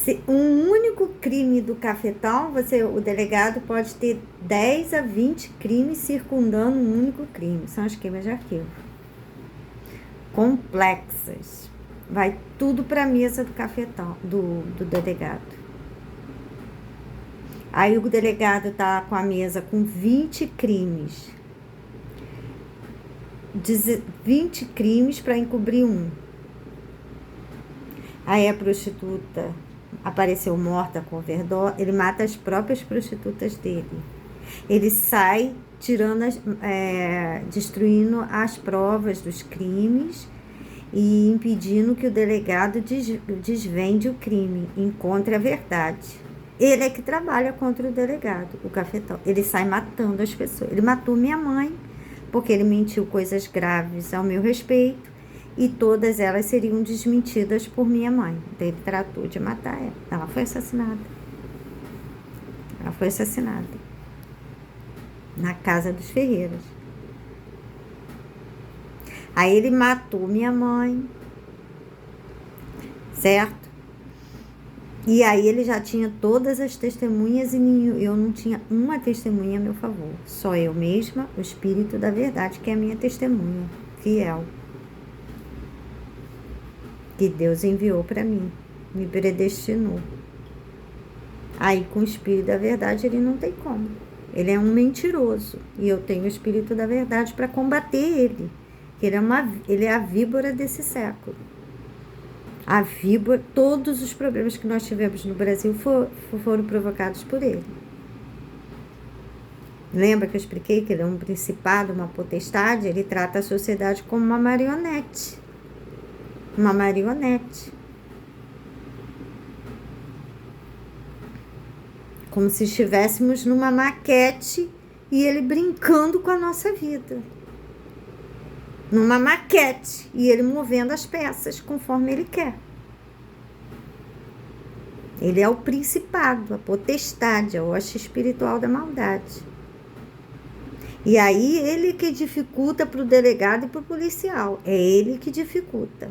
Se um único crime do cafetão, o delegado pode ter 10 a 20 crimes circundando um único crime. São as queimas de arquivo. Complexas. Vai tudo para a mesa do cafetão, do delegado. Aí o delegado tá com a mesa com 20 crimes. 20 crimes para encobrir um. Aí a prostituta apareceu morta com overdose, ele mata as próprias prostitutas dele. Ele sai destruindo as provas dos crimes e impedindo que o delegado desvende o crime, encontre a verdade. Ele é que trabalha contra o delegado, o cafetão. Ele sai matando as pessoas. Ele matou minha mãe, porque ele mentiu coisas graves ao meu respeito, e todas elas seriam desmentidas por minha mãe. Então ele tratou de matar ela. Ela foi assassinada. Ela foi assassinada na casa dos Ferreiras. Aí ele matou minha mãe, certo? E aí ele já tinha todas as testemunhas e eu não tinha uma testemunha a meu favor. Só eu mesma, o Espírito da Verdade, que é a minha testemunha fiel, que Deus enviou para mim, me predestinou. Aí com o Espírito da Verdade ele não tem como. Ele é um mentiroso e eu tenho o Espírito da Verdade para combater ele. Ele é a víbora desse século. A víbora, todos os problemas que nós tivemos no Brasil foram provocados por ele. Lembra que eu expliquei que ele é um principado, uma potestade? Ele trata a sociedade como uma marionete. Uma marionete. Como se estivéssemos numa maquete e ele brincando com a nossa vida. Numa maquete e ele movendo as peças conforme ele quer. Ele é o principado, a potestade, a hoste espiritual da maldade. E aí ele que dificulta para o delegado e para o policial. É ele que dificulta.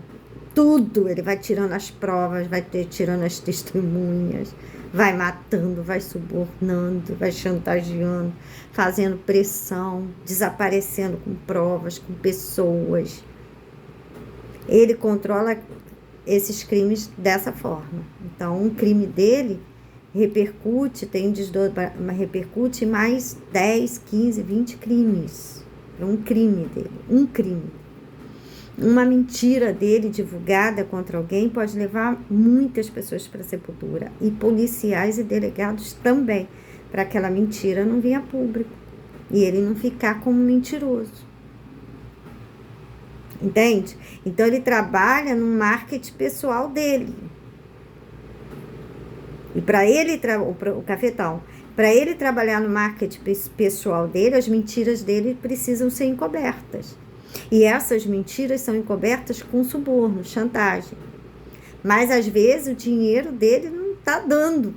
Tudo, ele vai tirando as provas, vai tirando as testemunhas, vai matando, vai subornando, vai chantageando, fazendo pressão, desaparecendo com provas, com pessoas. Ele controla esses crimes dessa forma. Então, um crime dele repercute em mais 10, 15, 20 crimes. É um crime dele, um crime. Uma mentira dele divulgada contra alguém pode levar muitas pessoas para a sepultura. E policiais e delegados também, para aquela mentira não vir a público. E ele não ficar como mentiroso. Entende? Então ele trabalha no marketing pessoal dele. E para ele, o cafetão, para ele trabalhar no marketing pessoal dele, as mentiras dele precisam ser encobertas. E essas mentiras são encobertas com suborno, chantagem. Mas, às vezes, o dinheiro dele não está dando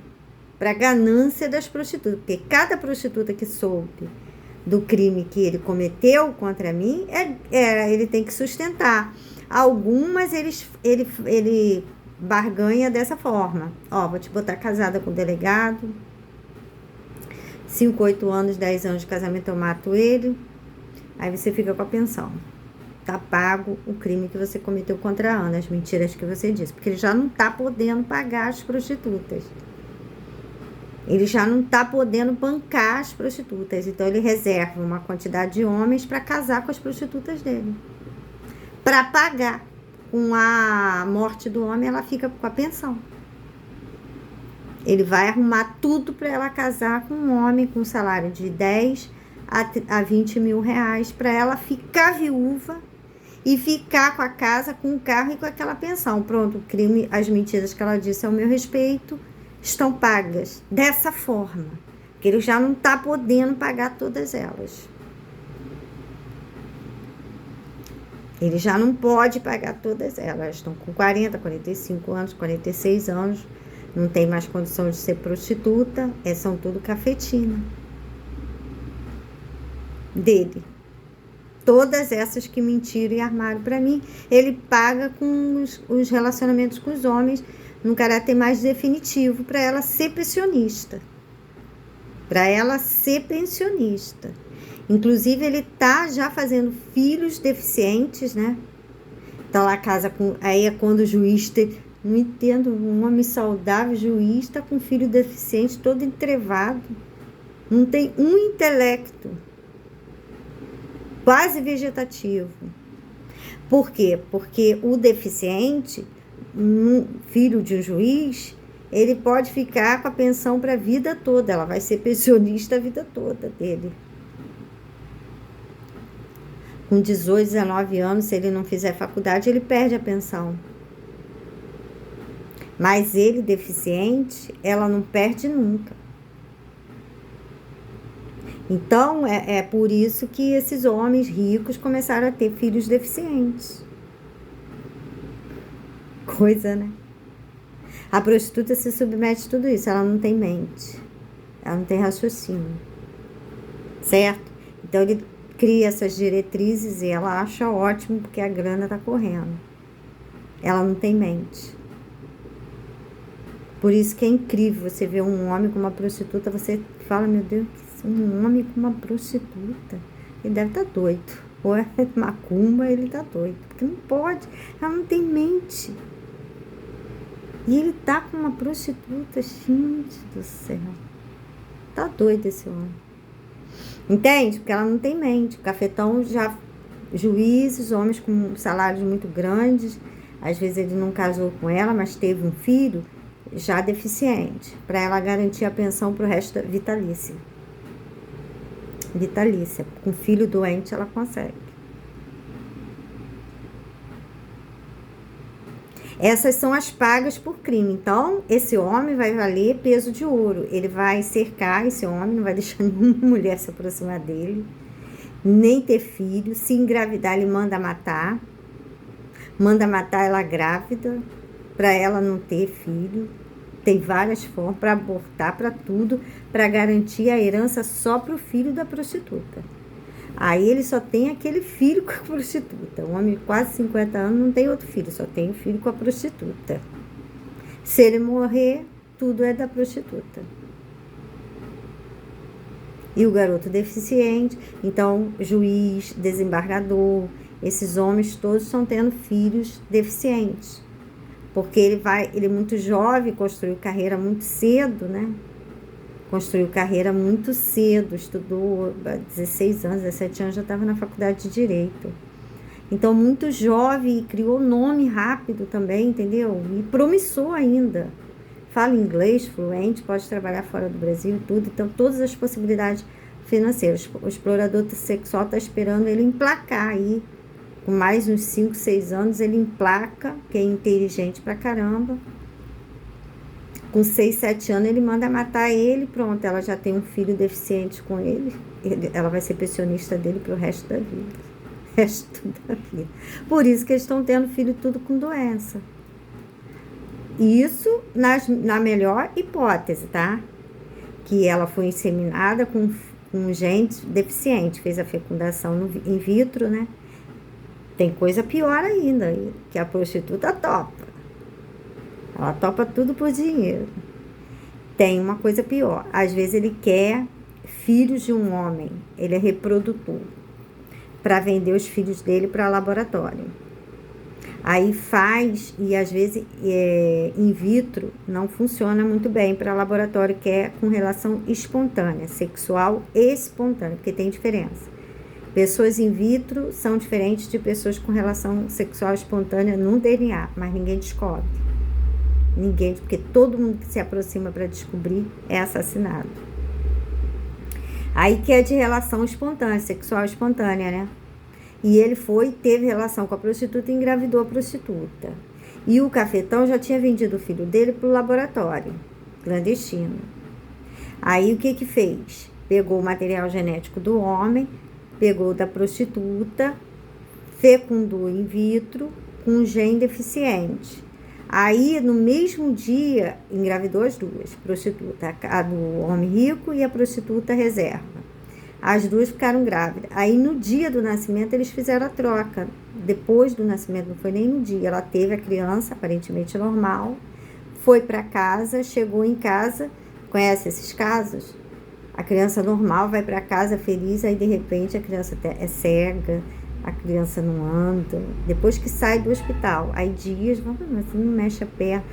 para a ganância das prostitutas. Porque cada prostituta que soube do crime que ele cometeu contra mim, ele tem que sustentar. Algumas ele barganha dessa forma. Ó, vou te botar casada com o delegado. 5, 8 anos, 10 anos de casamento eu mato ele. Aí você fica com a pensão. Tá pago o crime que você cometeu contra a Ana, as mentiras que você disse. Porque ele já não tá podendo pagar as prostitutas. Ele já não tá podendo bancar as prostitutas. Então ele reserva uma quantidade de homens para casar com as prostitutas dele. Para pagar. Com a morte do homem, ela fica com a pensão. Ele vai arrumar tudo para ela casar com um homem com salário de 10 a 20 mil reais, para ela ficar viúva e ficar com a casa, com o carro e com aquela pensão. Pronto, o crime, as mentiras que ela disse ao meu respeito estão pagas dessa forma, que ele já não está podendo pagar todas elas. Ele já não pode pagar todas elas. Estão com 40, 45 anos, 46 anos, não tem mais condição de ser prostituta, são tudo cafetina dele. Todas essas que mentiram e armaram para mim, ele paga com os relacionamentos com os homens, num caráter mais definitivo, para ela ser pensionista. Inclusive, ele tá já fazendo filhos deficientes, né? Tá lá casa com... Aí é quando o juiz tem... Não entendo, um homem saudável, juiz, tá com um filho deficiente, todo entrevado. Não tem um intelecto. Quase vegetativo. Por quê? Porque o deficiente, filho de um juiz, ele pode ficar com a pensão para a vida toda. Ela vai ser pensionista a vida toda dele. Com 18, 19 anos, se ele não fizer faculdade, ele perde a pensão. Mas ele, deficiente, ela não perde nunca. Então, é por isso que esses homens ricos começaram a ter filhos deficientes. Coisa, né? A prostituta se submete a tudo isso. Ela não tem mente. Ela não tem raciocínio. Certo? Então, ele cria essas diretrizes e ela acha ótimo porque a grana está correndo. Ela não tem mente. Por isso que é incrível você ver um homem com uma prostituta, você fala, meu Deus, um homem com uma prostituta, ele deve estar doido. Ou é macumba, ele está doido. Porque não pode, ela não tem mente. E ele tá com uma prostituta, gente do céu. Tá doido esse homem. Entende? Porque ela não tem mente. O cafetão já... Juízes, homens com salários muito grandes. Às vezes ele não casou com ela, mas teve um filho já deficiente. Para ela garantir a pensão pro resto da vitalícia. Vitalícia. Com filho doente ela consegue. Essas são as pagas por crime. Então, esse homem vai valer peso de ouro. Ele vai cercar esse homem, não vai deixar nenhuma mulher se aproximar dele, nem ter filho. Se engravidar, ele manda matar. Manda matar ela grávida, para ela não ter filho. Tem várias formas para abortar, para tudo, para garantir a herança só para o filho da prostituta. Aí ele só tem aquele filho com a prostituta. Um homem de quase 50 anos não tem outro filho, só tem o filho com a prostituta. Se ele morrer, tudo é da prostituta. E o garoto deficiente, então juiz, desembargador, esses homens todos estão tendo filhos deficientes. Porque ele é muito jovem, construiu carreira muito cedo, né? Construiu carreira muito cedo, estudou 16 anos, 17 anos, já estava na faculdade de Direito. Então, muito jovem, criou nome rápido também, entendeu? E promissor ainda. Fala inglês fluente, pode trabalhar fora do Brasil, tudo. Então, todas as possibilidades financeiras. O explorador sexual está esperando ele emplacar aí. Com mais uns 5, 6 anos, ele emplaca, que é inteligente pra caramba. Com 6, 7 anos, ele manda matar ele, pronto, ela já tem um filho deficiente com ele. Ela vai ser pensionista dele pro resto da vida. Por isso que eles estão tendo filho tudo com doença. Isso na melhor hipótese, tá? Que ela foi inseminada com gente deficiente, fez a fecundação in vitro, né? Tem coisa pior ainda, que a prostituta topa. Ela topa tudo por dinheiro. Tem uma coisa pior. Às vezes ele quer filhos de um homem. Ele é reprodutor. Para vender os filhos dele para laboratório. Aí faz, e às vezes in vitro não funciona muito bem para laboratório, que é com relação espontânea, sexual espontânea, porque tem diferença. Pessoas in vitro são diferentes de pessoas com relação sexual espontânea no DNA, mas ninguém descobre. Ninguém, porque todo mundo que se aproxima para descobrir é assassinado. Aí que é de relação espontânea, sexual espontânea, né? E ele teve relação com a prostituta e engravidou a prostituta. E o cafetão já tinha vendido o filho dele para o laboratório clandestino. Aí o que fez? Pegou o material genético do homem, pegou da prostituta, fecundou in vitro com um gene deficiente. Aí, no mesmo dia, engravidou as duas, prostituta, a do homem rico e a prostituta reserva. As duas ficaram grávidas. Aí, no dia do nascimento, eles fizeram a troca. Depois do nascimento, não foi nem no dia. Ela teve a criança, aparentemente normal, foi para casa, chegou em casa, conhece esses casos? A criança normal vai para casa feliz, aí de repente a criança é cega, a criança não anda, depois que sai do hospital, aí dias, mas você não mexe a perna.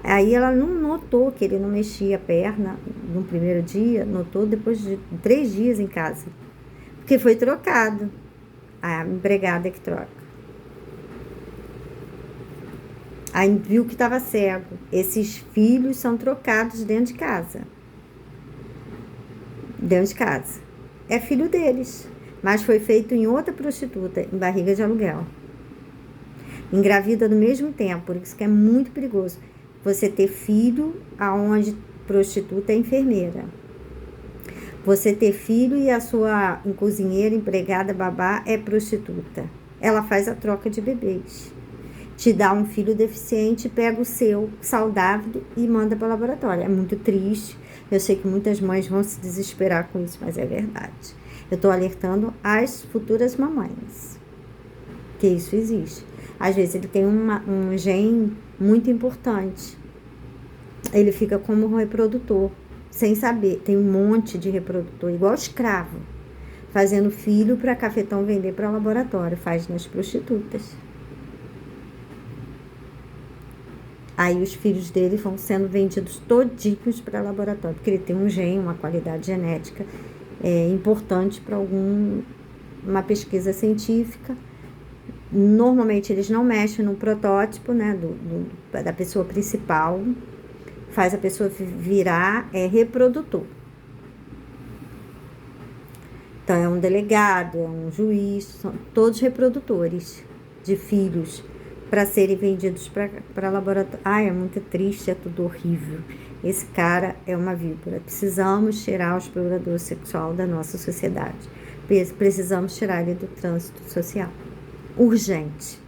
Aí ela não notou que ele não mexia a perna no primeiro dia, notou depois de 3 dias em casa, porque foi trocado, a empregada que troca. Aí viu que estava cego. Esses filhos são trocados dentro de casa. Dentro de casa. É filho deles, mas foi feito em outra prostituta, em barriga de aluguel. Engravida no mesmo tempo, por isso que é muito perigoso. Você ter filho aonde prostituta é enfermeira. Você ter filho e a sua cozinheira, empregada, babá é prostituta. Ela faz a troca de bebês. Te dá um filho deficiente, pega o seu saudável e manda para o laboratório. É muito triste. Eu sei que muitas mães vão se desesperar com isso, mas é verdade. Eu estou alertando as futuras mamães que isso existe. Às vezes ele tem um gene muito importante. Ele fica como reprodutor, sem saber. Tem um monte de reprodutor, igual escravo, fazendo filho para cafetão vender para o laboratório. Faz nas prostitutas. Aí os filhos dele vão sendo vendidos todinhos para laboratório, porque ele tem um gene, uma qualidade genética importante para uma pesquisa científica. Normalmente eles não mexem no protótipo, né, da pessoa principal, faz a pessoa virar reprodutor. Então é um delegado, é um juiz, são todos reprodutores de filhos para serem vendidos para laboratório. Ai, é muito triste, é tudo horrível. Esse cara é uma víbora. Precisamos tirar o explorador sexual da nossa sociedade. Precisamos tirar ele do trânsito social. Urgente.